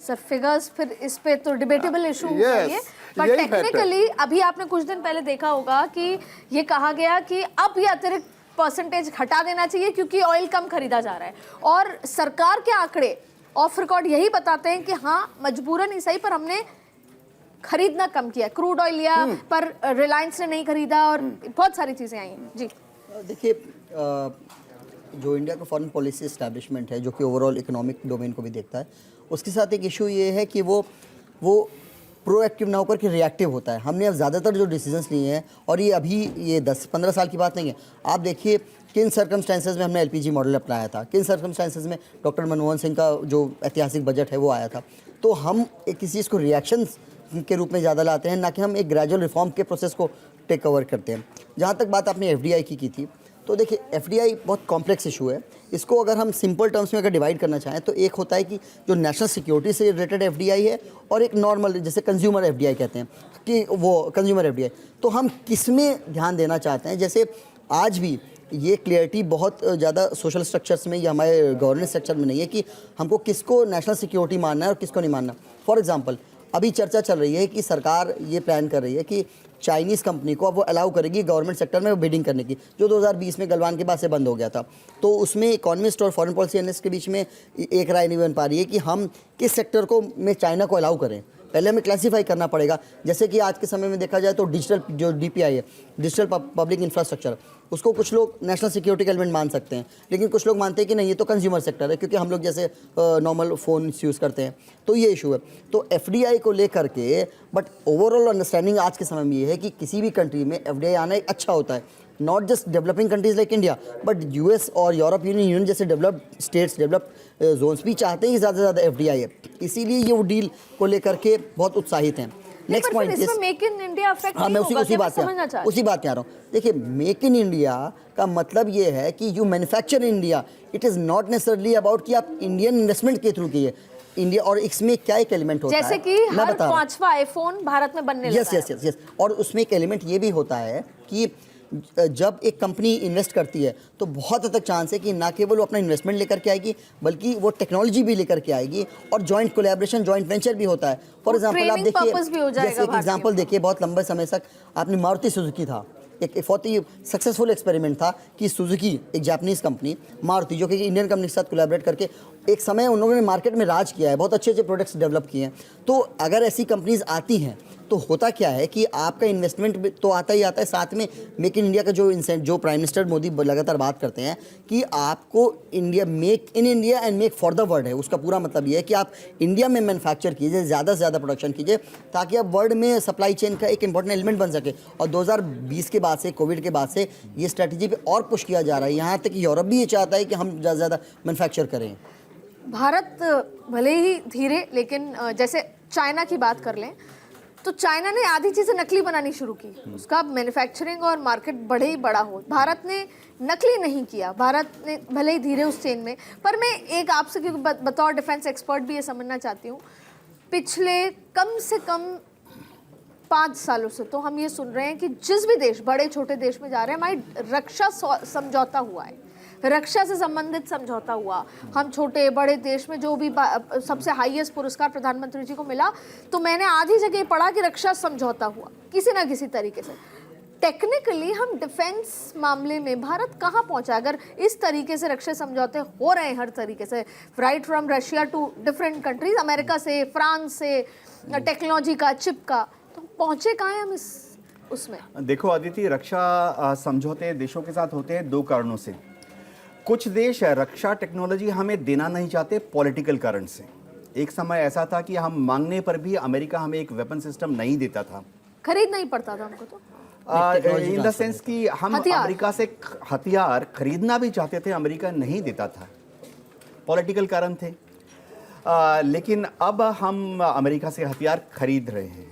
Sir figures फिर इस पे तो डिबेटेबल इशू yes, है, बट यही fact है। टेक्निकली अभी आपने कुछ दिन पहले देखा होगा कि ये कहा गया कि अब ये अतिरिक्त परसेंटेज हटा देना चाहिए क्योंकि ऑयल कम खरीदा जा रहा है, और सरकार के आंकड़े ऑफ रिकॉर्ड यही बताते हैं कि हाँ मजबूरन ही सही पर हमने खरीदना कम किया, क्रूड ऑयल लिया पर रिलायंस ने नहीं खरीदा और बहुत सारी चीजें आई हैं। जी देखिए, जो इंडिया का फॉरेन पॉलिसी इस्टेब्लिशमेंट है, जो कि ओवरऑल इकोनॉमिक डोमेन को भी देखता है, उसके साथ एक इशू ये है कि वो प्रोएक्टिव ना होकर के रिएक्टिव होता है। हमने अब ज़्यादातर जो डिसीजंस लिए हैं, और ये अभी ये 10-15 साल की बात नहीं है, आप देखिए किन सर्कमस्टेंसेज में हमने एलपीजी मॉडल अपनाया था, किन सर्कमस्टेंसेज में डॉक्टर मनमोहन सिंह का जो ऐतिहासिक बजट है वो आया था। तो हम किसी चीज़ को रिएक्शन के रूप में ज़्यादा लाते हैं, ना कि हम एक ग्रेजुअल रिफॉर्म के प्रोसेस को टेक ओवर करते हैं। जहाँ तक बात आपने एफडीआई की थी, तो देखिए एफडीआई बहुत कॉम्प्लेक्स इशू है। इसको अगर हम सिंपल टर्म्स में अगर डिवाइड करना चाहें तो एक होता है कि जो नेशनल सिक्योरिटी से रिलेटेड एफडीआई है, और एक नॉर्मल जैसे कंज्यूमर एफडीआई कहते हैं कि वो कंज्यूमर एफडीआई। तो हम किस में ध्यान देना चाहते हैं? जैसे आज भी ये क्लियरिटी बहुत ज़्यादा सोशल स्ट्रक्चर्स में या हमारे गवर्नेंस स्ट्रक्चर में नहीं है कि हमको किसको नेशनल सिक्योरिटी मानना है और किसको नहीं मानना। फॉर एग्जांपल, अभी चर्चा चल रही है कि सरकार ये प्लान कर रही है कि चाइनीज़ कंपनी को अब वो अलाउ करेगी गवर्नमेंट सेक्टर में बिडिंग करने की, जो 2020 में गलवान के बाद से बंद हो गया था। तो उसमें इकोनॉमिस्ट और फॉरेन पॉलिसी एनालिस्ट के बीच में एक राय नहीं बन पा रही है कि हम किस सेक्टर को में चाइना को अलाउ करें। पहले हमें क्लासीफाई करना पड़ेगा। जैसे कि आज के समय में देखा जाए तो डिजिटल जो डीपीआई है, डिजिटल पब्लिक इंफ्रास्ट्रक्चर, उसको कुछ लोग नेशनल सिक्योरिटी का एलिमेंट मान सकते हैं, लेकिन कुछ लोग मानते हैं कि नहीं, ये तो कंज्यूमर सेक्टर है, क्योंकि हम लोग जैसे नॉर्मल फ़ोन यूज़ करते हैं। तो ये इशू है। तो एफडीआई को लेकर के, बट ओवरऑल अंडरस्टैंडिंग आज के समय में ये है कि किसी भी कंट्री में एफडीआई आना एक अच्छा होता है। Not just developing countries like India, but US और यूरोपियन यूनियन जैसे डेवलप्ड स्टेट्स, डेवलप्ड जोन्स भी चाहते हैं कि ज़्यादा से ज़्यादा एफडीआई है। इसीलिए ये वो डील को लेकर के बहुत उत्साहित हैं। Next point, make in India effect हाँ, मैं उसी बात पे आ रहा हूँ। देखिए, मेक इन इंडिया का मतलब ये है कि you manufacture in India. It is not necessarily about कि आप इंडियन इन्वेस्टमेंट के थ्रू कीजिए इंडिया। और इसमें क्या एक एलिमेंट होता है, जैसे कि हर 5वां आईफोन भारत में बनने लगा है। यस। और उसमें एक एलिमेंट ये भी होता है कि जब एक कंपनी इन्वेस्ट करती है तो बहुत हद तक चांस है कि ना केवल वो अपना इन्वेस्टमेंट लेकर के आएगी, बल्कि वो टेक्नोलॉजी भी लेकर के आएगी, और जॉइंट कोलैबोरेशन, जॉइंट वेंचर भी होता है। फॉर एग्जांपल आप देखिए, जैसे एक एग्जांपल देखिए, बहुत लंबे समय तक आपने मारुति सुजुकी था, एक बहुत ही सक्सेसफुल एक्सपेरिमेंट था कि सुजुकी, एक जापानीज़ कंपनी, मारुति, जो कि इंडियन कंपनी के साथ कोलैबोरेट करके एक समय उन लोगों ने मार्केट में राज किया है, बहुत अच्छे अच्छे प्रोडक्ट्स डेवलप किए हैं। तो अगर ऐसी कंपनीज आती हैं तो होता क्या है कि आपका इन्वेस्टमेंट तो आता ही आता है, साथ में मेक इन इंडिया का जो प्राइम मिनिस्टर मोदी लगातार बात करते हैं कि आपको India, make in India and make for the world है। उसका पूरा मतलब ये है कि आप इंडिया में मैन्युफैक्चर कीजिए, ज़्यादा से ज़्यादा प्रोडक्शन कीजिए, ताकि आप वर्ल्ड में सप्लाई चेन का एक इंपॉर्टेंट एलिमेंट बन सके। और 2020 के बाद से, कोविड के बाद से, ये स्ट्रैटेजी पे और पुश किया जा रहा है। यहाँ तक यूरोप भी ये चाहता है कि हम ज़्यादा से ज़्यादा मैन्युफैक्चर करें। भारत भले ही धीरे, लेकिन जैसे चाइना की बात कर लें तो चाइना ने आधी चीज़ें नकली बनानी शुरू की, उसका मैन्युफैक्चरिंग और मार्केट बड़े ही बड़ा हो। भारत ने नकली नहीं किया, भारत ने भले ही धीरे उस चेन में। पर मैं एक आपसे, क्योंकि बतौर डिफेंस एक्सपर्ट भी ये समझना चाहती हूँ, पिछले कम से कम 5 सालों से तो हम ये सुन रहे हैं कि जिस भी देश, बड़े छोटे देश में जा रहे हैं, हमारी रक्षा समझौता हुआ है, रक्षा से संबंधित समझौता हुआ। हम छोटे बड़े देश में जो भी सबसे हाईएस्ट पुरस्कार प्रधानमंत्री जी को मिला, तो मैंने आधी जगह पढ़ा कि रक्षा समझौता हुआ किसी ना किसी तरीके से। टेक्निकली हम डिफेंस मामले में भारत कहाँ पहुँचा? अगर इस तरीके से रक्षा समझौते हो रहे हैं हर तरीके से, right from Russia to different countries, America से, फ्रांस से, टेक्नोलॉजी का, चिप का, तो पहुँचे कहाँ हैं हम इस उसमें? देखो आदित्य, रक्षा समझौते देशों के साथ होते हैं 2 कारणों से। कुछ देश रक्षा टेक्नोलॉजी हमें देना नहीं चाहते पॉलिटिकल कारण से। एक समय ऐसा था कि हम मांगने पर भी अमेरिका हमें एक वेपन सिस्टम नहीं देता था, खरीदना ही पड़ता था हमको। तो इन द सेंस कि हम अमेरिका से हथियार खरीदना भी चाहते थे, अमेरिका नहीं देता था, पॉलिटिकल कारण थे। लेकिन अब हम अमेरिका से हथियार खरीद रहे हैं।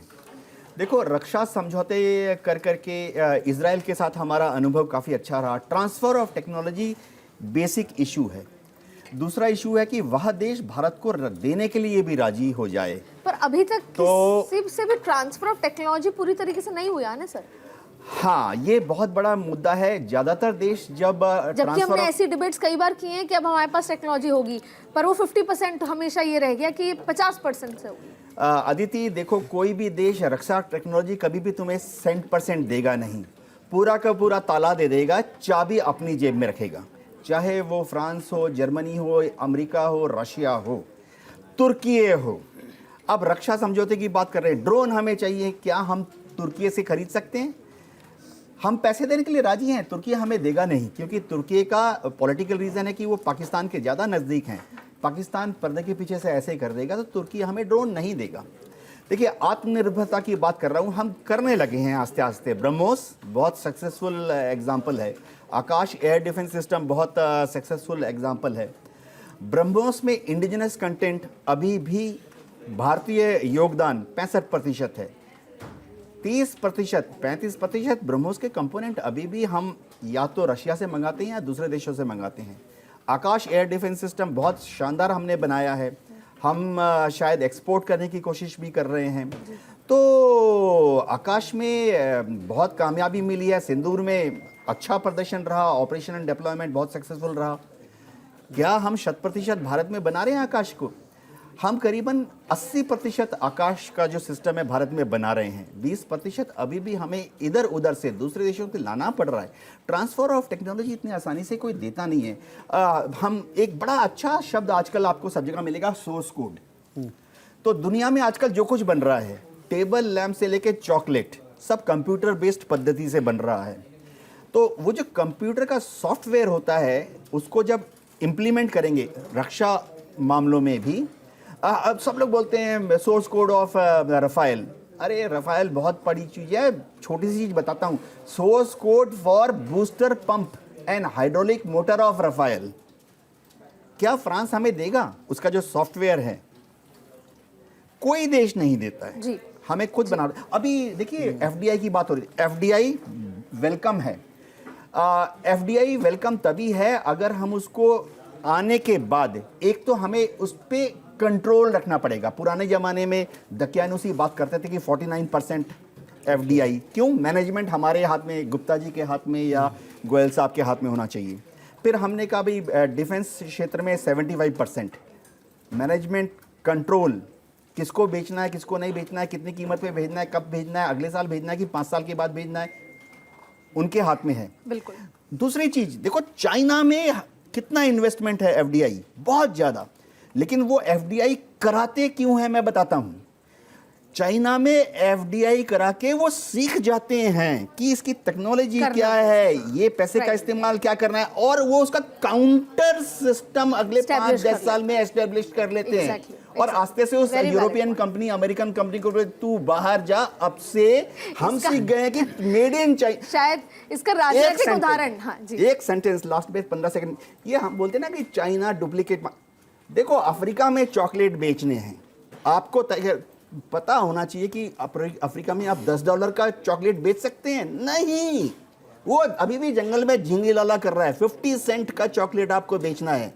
देखो, रक्षा समझौते कर करके इजराइल के साथ हमारा अनुभव काफ़ी अच्छा रहा। Transfer of technology basic issue है। दूसरा इशू है कि वह देश भारत को देने के लिए भी राजी हो जाए। पर अभी तक किसी से भी ट्रांसफर ऑफ टेक्नोलॉजी पूरी तरीके से नहीं हुआ है ना सर? हाँ, ये बहुत बड़ा मुद्दा है। ज़्यादातर देश जब जबकि ट्रांसफर हमने ऐसी डिबेट्स कई बार की हैं कि अब हमारे पास टेक्नोलॉजी होगी, पर वो 50% हमेशा ये रह गया कि 50% से होगी। अदिति देखो, कोई भी देश रक्षा टेक्नोलॉजी कभी भी तुम्हें 100% देगा नहीं, पूरा का पूरा ताला दे देगा, चाबी अपनी जेब में रखेगा। चाहे वो फ्रांस हो, जर्मनी हो, अमेरिका हो, रशिया हो, तुर्की हो। अब रक्षा समझौते की बात कर रहे हैं, ड्रोन हमें चाहिए, क्या हम तुर्की से खरीद सकते हैं? हम पैसे देने के लिए राजी हैं, तुर्की हमें देगा नहीं, क्योंकि तुर्की का पॉलिटिकल रीज़न है कि वो पाकिस्तान के ज़्यादा नज़दीक हैं। पाकिस्तान पर्दे के पीछे से ऐसे ही कर देगा तो तुर्की हमें ड्रोन नहीं देगा। देखिए, आत्मनिर्भरता की बात कर रहा हूँ, हम करने लगे हैं आस्ते आस्ते। ब्रह्मोस बहुत सक्सेसफुल एग्जाम्पल है, आकाश एयर डिफेंस सिस्टम बहुत सक्सेसफुल एग्जाम्पल है। ब्रह्मोस में इंडिजिनस कंटेंट अभी भी भारतीय योगदान 65% है। 30%, 35% ब्रह्मोस के कंपोनेंट अभी भी हम या तो रशिया से मंगाते हैं या दूसरे देशों से मंगाते हैं। आकाश एयर डिफेंस सिस्टम बहुत शानदार हमने बनाया है, हम शायद एक्सपोर्ट करने की कोशिश भी कर रहे हैं। तो आकाश में बहुत कामयाबी मिली है, सिंदूर में अच्छा प्रदर्शन रहा, ऑपरेशन एंड डिप्लॉयमेंट बहुत सक्सेसफुल रहा। क्या हम 100% भारत में बना रहे हैं आकाश को? हम करीबन 80% आकाश का जो सिस्टम है भारत में बना रहे हैं, 20% अभी भी हमें इधर उधर से दूसरे देशों से लाना पड़ रहा है। ट्रांसफ़र ऑफ टेक्नोलॉजी इतनी आसानी से कोई देता नहीं है। हम एक बड़ा अच्छा शब्द आजकल आपको सब जगह मिलेगा, सोर्स कोड। तो दुनिया में आजकल जो कुछ बन रहा है, टेबल लैम्प से लेके चॉकलेट, सब कंप्यूटर बेस्ड पद्धति से बन रहा है। तो वो जो कंप्यूटर का सॉफ्टवेयर होता है, उसको जब इम्प्लीमेंट करेंगे रक्षा मामलों में भी, अब सब लोग बोलते हैं सोर्स कोड ऑफ रफाइल। अरे रफाइल बहुत बड़ी चीज़ है, छोटी सी चीज़ बताता हूँ। Source code for booster pump and hydraulic motor of Rafale, क्या फ्रांस हमें देगा? उसका जो सॉफ्टवेयर है कोई देश नहीं देता है जी। हमें खुद बना। अभी देखिए एफडीआई की बात हो रही है, एफडीआई वेलकम है। एफडीआई वेलकम तभी है अगर हम उसको आने के बाद, एक तो हमें उस पर कंट्रोल रखना पड़ेगा। पुराने ज़माने में दकियानुसी बात करते थे कि 49% एफडीआई, क्यों? मैनेजमेंट हमारे हाथ में, गुप्ता जी के हाथ में या गोयल साहब के हाथ में होना चाहिए। फिर हमने कहा भाई डिफेंस क्षेत्र में 75% मैनेजमेंट कंट्रोल, किसको बेचना है, किसको नहीं बेचना है, कितनी कीमत पे भेजना है, कब भेजना है, अगले साल भेजना है कि 5 साल के बाद भेजना है, उनके हाथ में है। बिल्कुल। दूसरी चीज़ देखो, चाइना में कितना इन्वेस्टमेंट है एफडीआई, बहुत ज़्यादा। लेकिन वो एफडीआई कराते क्यों है मैं बताता हूं। चाइना में एफडीआई करा के वो सीख जाते हैं कि इसकी टेक्नोलॉजी क्या है, ये पैसे का इस्तेमाल क्या करना है, और वो उसका काउंटर सिस्टम अगले 5-10 साल में एस्टेब्लिश कर लेते हैं। और आस्ते से उस यूरोपियन कंपनी, अमेरिकन कंपनी को तू बाहर जा, अब से हम सीख गए कि मेड इन चाइना। शायद इसका राजनीतिक उदाहरण, हाँ जी, एक सेंटेंस लास्ट में 15 सेकंड, ये हम बोलते हैं ना कि चाइना डुप्लीकेट। देखो अफ्रीका में चॉकलेट बेचने हैं, आपको पता होना चाहिए कि अफ्रीका में आप $10 का चॉकलेट बेच सकते हैं? नहीं, वो अभी भी जंगल में झिंगी लाला कर रहा है। 50 सेंट का चॉकलेट आपको बेचना है,